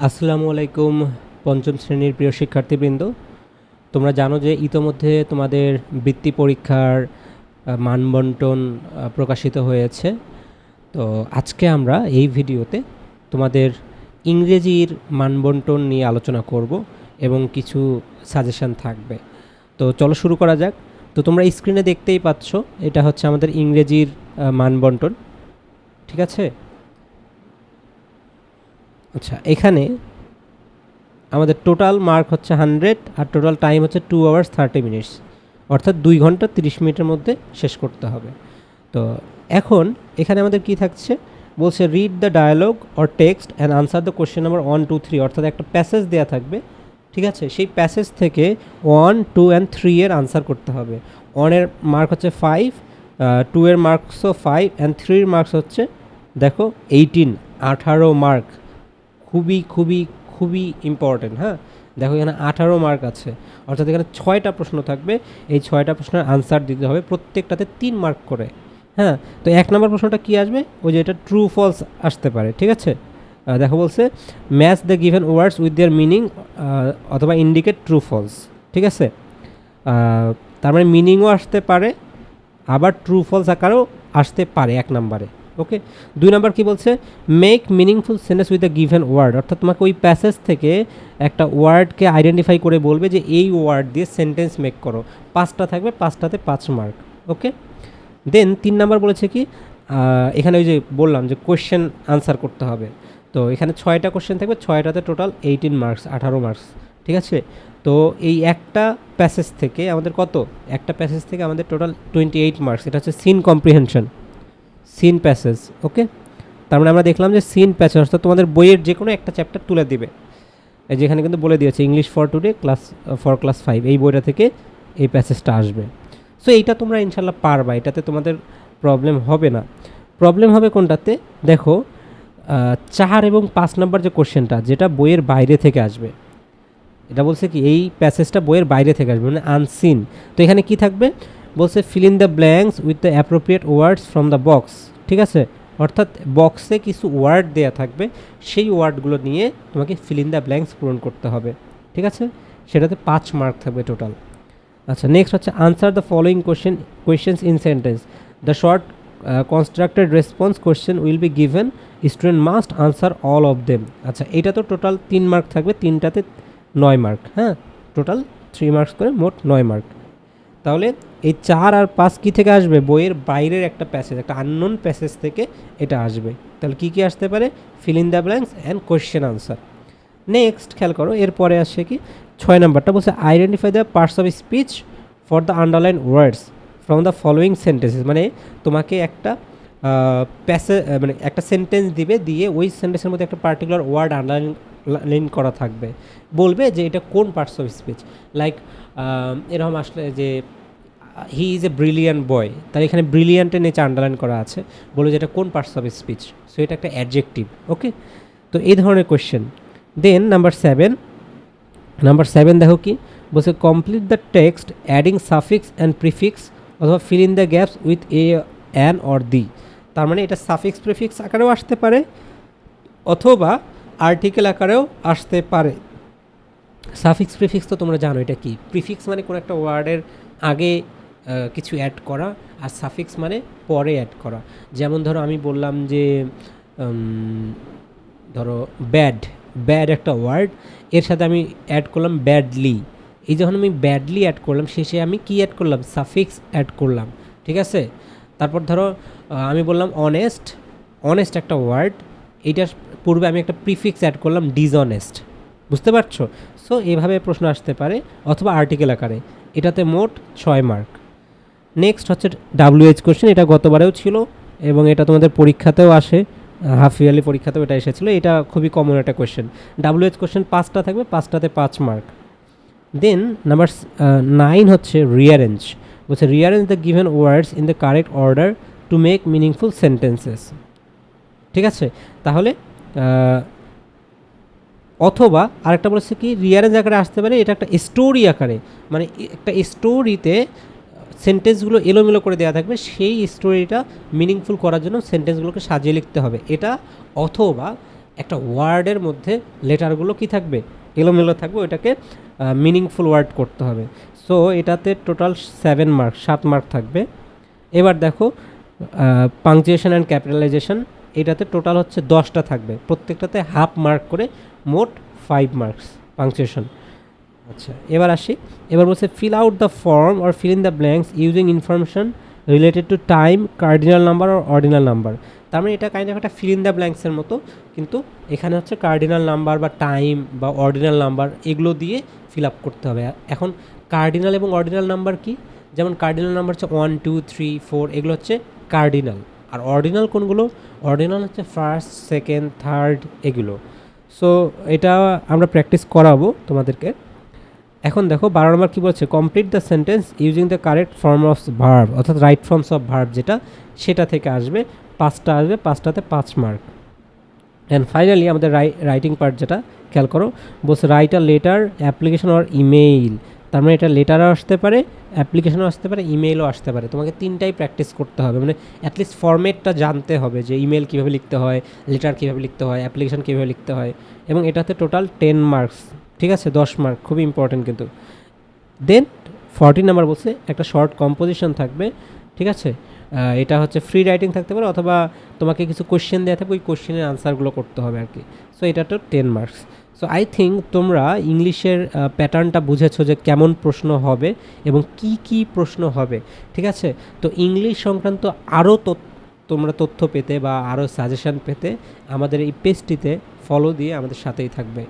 আসসালামু আলাইকুম পঞ্চম শ্রেণীর প্রিয় শিক্ষার্থীবৃন্দ। তোমরা জানো যে ইতোমধ্যে তোমাদের বৃত্তি পরীক্ষার মানবন্টন প্রকাশিত হয়েছে। তো আজকে আমরা এই ভিডিওতে তোমাদের ইংরেজির মানবন্টন নিয়ে আলোচনা করব এবং কিছু সাজেশন থাকবে। তো চলো শুরু করা যাক। তো তোমরা স্ক্রিনে দেখতেই পাচ্ছ, এটা হচ্ছে আমাদের ইংরেজির মানবন্টন, ঠিক আছে? আচ্ছা, এখানে আমাদের টোটাল মার্ক হচ্ছে 100 আর টোটাল টাইম হচ্ছে 2 hours 30 minutes, অর্থাৎ 2 ঘন্টা 30 মিনিটের মধ্যে শেষ করতে হবে। তো এখন এখানে আমাদের কি থাকছে, বলছে read the dialogue or text and answer the question number 1, 2, 3, অর্থাৎ একটা প্যাসেজ দেওয়া থাকবে, ঠিক আছে? সেই প্যাসেজ থেকে 1, 2 and 3 এর আনসার করতে হবে। 1 এর মার্ক হচ্ছে 5, 2 এর মার্কসও 5 অ্যান্ড 3 এর মার্কস হচ্ছে দেখো 18 মার্ক। খুবই খুবই খুবই ইম্পর্টেন্ট। হ্যাঁ, দেখো এখানে 18 মার্ক আছে, অর্থাৎ এখানে 6টা প্রশ্ন থাকবে। এই 6টা প্রশ্নের আনসার দিতে হবে, প্রত্যেকটাতে 3 মার্ক করে। হ্যাঁ, তো 1 নম্বর প্রশ্নটা কি আসবে, ওই যে এটা ট্রু ফলস আসতে পারে, ঠিক আছে? দেখো বলছে match the given words with their meaning অথবা ইন্ডিকেট ট্রু ফলস, ঠিক আছে? তার মানে মিনিংও আসতে পারে, আবার ট্রু ফলস আকারেও আসতে পারে 1 নম্বরে। ওকে, 2 নম্বর কি বলছে, make meaningful sentence with the given word, অর্থাৎ তোমাকে ওই প্যাসেজ থেকে একটা ওয়ার্ডকে আইডেন্টিফাই করে বলবে যে এই ওয়ার্ড দিয়ে সেন্টেন্স মেক করো। 5টা থাকবে, 5টাতে 5 মার্ক। ওকে, দেন 3 নম্বর বলেছে কি, এখানে ওই যে বললাম যে কোয়েশ্চেন আনসার করতে হবে। তো এখানে 6টা কোয়েশ্চেন থাকবে, 6টাতে টোটাল 18 মার্কস, 18 মার্কস, ঠিক আছে? তো এই একটা প্যাসেজ থেকে আমাদের কত, একটা প্যাসেজ থেকে আমাদের টোটাল 28 মার্কস। এটা হচ্ছে সিন কম্প্রিহেনশন, সিন প্যাসেজ। ওকে, তার মানে আমরা দেখলাম যে সিন প্যাসেজ অর্থাৎ তোমাদের বইয়ের যে কোনো একটা চ্যাপ্টার তুলে দিবে। এই যেখানে কিন্তু বলে দিয়েছে ইংলিশ ফর টুডে ক্লাস 5, এই বইটা থেকে এই প্যাসেজটা আসবে। সো এইটা তোমরা ইনশাল্লাহ পারবা, এটাতে তোমাদের প্রবলেম হবে না। প্রবলেম হবে কোনটাতে, দেখো 4 এবং 5 নাম্বার যে কোশ্চেনটা, যেটা বইয়ের বাইরে থেকে আসবে। এটা বলছে কি এই প্যাসেজটা বইয়ের বাইরে থেকে আসবে, মানে আনসিন। তো এখানে কি থাকবে, বলছে feel in the blanks with the appropriate words from the box, ঠিক আছে? অর্থাৎ বক্সে কিছু ওয়ার্ড দেয়া থাকবে, সেই ওয়ার্ডগুলো নিয়ে তোমাকে ফিল ইন দ্য ব্ল্যাঙ্কস পূরণ করতে হবে, ঠিক আছে? সেটাতে 5 মার্ক থাকবে টোটাল। আচ্ছা, নেক্সট হচ্ছে answer the following questions in sentence, the short constructed response question will be given, student must answer all of them. আচ্ছা, এটা তো টোটাল 3 মার্ক থাকবে, 3টাতে 9 মার্ক। হ্যাঁ, টোটাল 3 মার্কস করে মোট 9 মার্ক। তাহলে এই 4 আর 5 কী থেকে আসবে, বইয়ের বাইরের একটা প্যাসেজ, একটা আননোন প্যাসেজ থেকে এটা আসবে। তাহলে কী কী আসতে পারে, feel in the blanks and question answer. Next খেয়াল করো, এরপরে আসছে কি 6 নাম্বারটা, বলছে identify the parts of speech for the underline words from the following sentences. মানে তোমাকে একটা প্যাসেজ, মানে একটা সেন্টেন্স দিবে, দিয়ে ওই সেন্টেন্সের মধ্যে একটা পার্টিকুলার ওয়ার্ড আন্ডারলাইন করা থাকবে, বলবে যে এটা কোন পার্টস অফ স্পিচ। লাইক এরকম আসলে যে হি ইজ এ ব্রিলিয়ান্ট বয়, তার এখানে ব্রিলিয়ান্টের নিচে আন্ডারলাইন করা আছে, বলবে যে এটা কোন পার্টস অফ স্পিচ। সো এটা একটা অ্যাডজেক্টিভ। ওকে, তো এই ধরনের কোয়েশ্চেন। দেন নাম্বার 7 দেখো কি বলছে, complete the text adding suffix and prefix অথবা fill in the gaps with a, an or the. তার মানে এটা সাফিক্স প্রিফিক্স আকারেও আসতে পারে অথবা আর্টিকেল আকারেও আসতে পারে। সাফিক্স প্রিফিক্স তো তোমরা জানো এটা কি, প্রিফিক্স মানে কোনো একটা ওয়ার্ডের আগে কিছু অ্যাড করা, আর সাফিক্স মানে পরে অ্যাড করা। যেমন ধরো আমি বললাম যে ধরো ব্যাড একটা ওয়ার্ড, এর সাথে আমি অ্যাড করলাম ব্যাডলি। এই যখন আমি ব্যাডলি অ্যাড করলাম, শেষে আমি কি অ্যাড করলাম, সাফিক্স অ্যাড করলাম, ঠিক আছে? তারপর ধরো আমি বললাম অনেস্ট একটা ওয়ার্ড, এইটার পূর্বে আমি একটা প্রিফিক্স অ্যাড করলাম ডিসঅনেস্ট। বুঝতে পারছো? সো এভাবে প্রশ্ন আসতে পারে, অথবা আর্টিকেল আকারে। এটাতে মোট 6 মার্ক। নেক্সট হচ্ছে WH কোশ্চেন, এটা গতবারেও ছিল এবং এটা তোমাদের পরীক্ষাতেও আসে, হাফ ইয়ারলি পরীক্ষাতেও এটা এসেছিলো। এটা খুবই কমন একটা কোয়েশ্চেন। WH কোশ্চেন 5টা থাকবে, 5টাতে 5 মার্ক। দেন নাম্বার 9 হচ্ছে রিয়ারেঞ্জ, বলছে rearrange the given words in the correct order to make meaningful sentences, ঠিক আছে? তাহলে অথবা আরেকটা বলেছে কি, রিয়ারেঞ্জ আকারে আসতে পারে, এটা একটা স্টোরি আকারে, মানে একটা স্টোরিতে সেন্টেন্সগুলো এলোমেলো করে দেওয়া থাকবে, সেই স্টোরিটা মিনিংফুল করার জন্য সেন্টেন্সগুলোকে সাজিয়ে লিখতে হবে এটা। অথবা একটা ওয়ার্ডের মধ্যে লেটারগুলো কি থাকবে, এলোমেলো থাকবে, ওইটাকে মিনিংফুল ওয়ার্ড করতে হবে। সো এটাতে টোটাল 7 মার্ক, 7 মার্ক থাকবে। এবার দেখো পাংচুয়েশন অ্যান্ড ক্যাপিটালাইজেশন, এটাতে টোটাল হচ্ছে 10টা থাকবে, প্রত্যেকটাতে হাফ মার্ক করে, মোট 5 মার্কস পাংচুয়েশন। আচ্ছা, এবার আসি। এবার বলছে fill out the form or fill in the blanks using information related to time, cardinal number আর অর্ডিনাল নাম্বার। তার মানে এটা কাইন্ড অফ একটা ফিল ইন দ্য ব্ল্যাঙ্কসের মতো, কিন্তু এখানে হচ্ছে কার্ডিনাল নাম্বার বা টাইম বা অর্ডিনাল নাম্বার এগুলো দিয়ে ফিল আপ করতে হবে। এখন কার্ডিনাল এবং অর্ডিনাল নাম্বার কি, যেমন কার্ডিনাল নাম্বার হচ্ছে 1 2 3 4, এগুলো হচ্ছে কার্ডিনাল। আর অর্ডিনাল কোনগুলো, অর্ডিনাল হচ্ছে ফার্স্ট, সেকেন্ড, থার্ড এগুলো। সো এটা আমরা প্র্যাকটিস করাবো তোমাদেরকে। এখন দেখো 12 নম্বর কী বলছে, complete the sentence using the correct form of verb, অর্থাৎ রাইট ফর্মস অফ ভার্ব যেটা, সেটা থেকে আসবে 5টা আসবে, 5টাতে 5 মার্ক। অ্যান্ড ফাইনালি আমাদের রাইটিং পার্ট যেটা, খেয়াল করো, বলছে write a letter, application or email. তার মানে এটা লেটারও আসতে পারে, অ্যাপ্লিকেশনও আসতে পারে, ইমেইলও আসতে পারে। তোমাকে 3টাই প্র্যাকটিস করতে হবে, মানে অ্যাটলিস্ট ফরম্যাটটা জানতে হবে যে ইমেল কীভাবে লিখতে হয়, লেটার কীভাবে লিখতে হয়, অ্যাপ্লিকেশন কীভাবে লিখতে হয়। এবং এটাতে টোটাল 10 মার্কস, ঠিক আছে, 10 মার্ক, খুবই ইম্পর্টেন্ট কিন্তু। দেন 14 নাম্বার বলছে একটা শর্ট কম্পোজিশন থাকবে, ঠিক আছে। এটা হচ্ছে ফ্রি রাইটিং থাকতে পারে, অথবা তোমাকে কিছু কোশ্চেন দেওয়া থাকবে, ওই কোশ্চেনের আনসারগুলো করতে হবে আর কি। সো এটা তো 10 মার্কস। সো আই থিঙ্ক তোমরা ইংলিশের প্যাটার্নটা বুঝেছো যে কেমন প্রশ্ন হবে এবং কি কি প্রশ্ন হবে, ঠিক আছে। তো ইংলিশ সংক্রান্ত আরও তোমরা তথ্য পেতে বা আরও সাজেশন পেতে আমাদের এই পেজটিতে ফলো দিয়ে আমাদের সাথেই থাকবে।